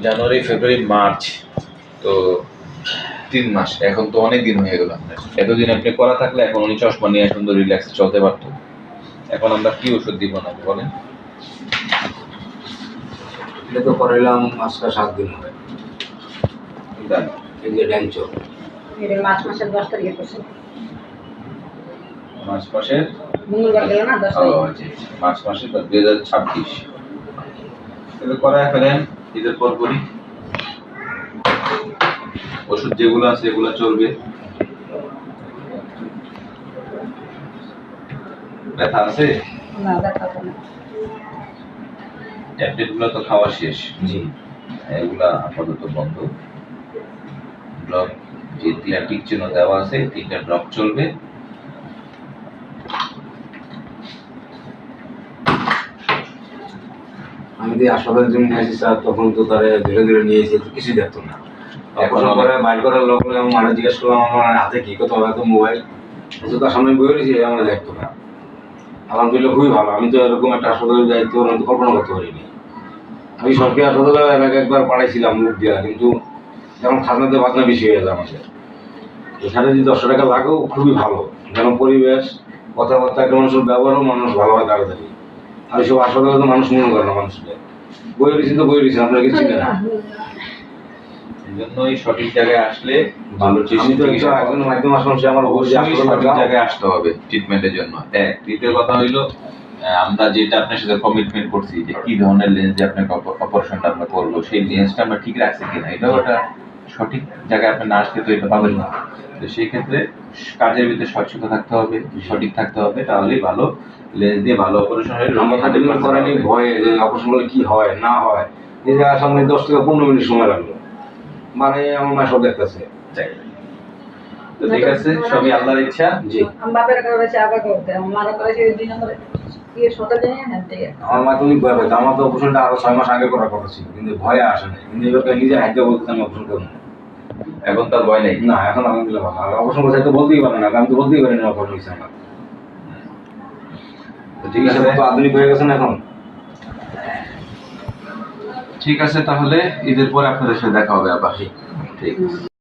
জানুয়ারি, ফেব্রুয়ারি, March, তো 3 মাস। এখন তো অনেক দিন হয়ে গেল আপনার। এতদিন আপনি করা থাকলে এখন উনি চশমা নিয়ে সুন্দর রিল্যাক্সে চলতে পারতো। এখন আমরা কি ওষুধ দিব না বলেন? এটা তো করাইলাম আজকে 7 দিন হবে। এই যে ড্যাঞ্চো মার্চ মাসের 10 তারিখে করছে। মার্চ মাসের মঙ্গলবার গেল না 10 তারিখ। মার্চ মাসের 2026 এটা করায় ফেলেন ঈদের পরপরই। ওষুধ যেগুলো আছে এগুলো চলবে। ব্যথা আছে? না, ব্যথা না। ট্যাবলেট গুলো তো খাওয়া শেষ। জি, এগুলা আপাতত বন্ধ। ড্রপ যে 3টি চিহ্ন দেওয়া আছে 3টা ড্রপ চলবে। আমি যে হাসপাতালের জন্য নিয়েছি স্যার, তখন তো তারা ধীরে ধীরে নিয়েছে, কিছু দেখতো না। এখন করে বাইর করার লোক আমি মানে জিজ্ঞেস করলাম আমার হাতে কি কথা হবে, তো মোবাইল তো তার সামনে বই রয়েছে, আমরা দেখতো না। আলহামদুলিল্লাহ খুবই ভালো। আমি তো এরকম একটা হাসপাতালে দায়িত্ব কল্পনা করতে পারিনি। আমি সরকারি হাসপাতালে একবার পাঠাইছিলাম লোক দেওয়া, কিন্তু যেমন খাজনাতে বাজনা বেশি হয়ে যায় আমাদের। এখানে যদি 10 টাকা লাগেও খুবই ভালো, যেন পরিবেশ, কথাবার্তা, একটা মানুষের ব্যবহারও মানুষ ভালো হয় তাড়াতাড়ি। আর সব হাসপাতালে তো মানুষ মনে করে না মানুষকে। বই রয়েছে তো বই রয়েছে, আপনারা কিছু চিনে না। এই জন্যই সঠিক জায়গায় আসলে ভালো আমি তো একজন মাধ্যম আসলাম, সে আমার অবশ্যই সঠিক জায়গায় আসতে হবে ট্রিটমেন্টের জন্য। দ্বিতীয় কথা হইলো আমরা যেটা আপনার সাথে কমিটমেন্ট করছি যে কি ধরনের লেন্স দিয়ে আপনাকে অপারেশনটা আমরা করবো, সেই লেন্সটা আমরা ঠিক রাখছি কিনা, এটাও একটা সঠিক জায়গায় আপনি না আসলে তো এটা পাবেন না। তো সেই ক্ষেত্রে কাজের ভিতরে স্বচ্ছতা থাকতে হবে, সঠিক থাকতে হবে, তাহলেই ভালো লেন্স দিয়ে ভালো অপারেশন হয়। আমার হাতে করেনি ভয়ে যে অপারেশন করলে কি হয় না হয়, এই যে আসার 10 থেকে 15 মিনিট সময় লাগলো, মানে আমার মা সব দেখতেছে। তো ঠিক আছে, সবই আল্লাহর ইচ্ছা। জি, আমার বাপের করেছে, আবার করতে আমার মারা করেছে 2 নম্বরে সকাল জানি না থেকে। আমার মা তুমি ভয় পেতো। আমার তো অপারেশনটা আরো 6 মাস আগে করার কথা ছিল, কিন্তু ভয়ে আসে নাই। কিন্তু এবার নিজে হাইতে বলতে আমি অপারেশন করবো এখন তার ভয় নেই না। এখন আলহামদুলিল্লাহ ভালো। আর অপারেশন করতে তো বলতেই পারে না, আমি তো বলতেই পারি না অপারেশন হয়েছে আমার। ঠিক আছে, কত আধুনিক হয়ে গেছে না এখন। ঠিক আছে, তাহলে ঈদের পরে আপনাদের সাথে দেখা হবে আবার। ঠিক আছে।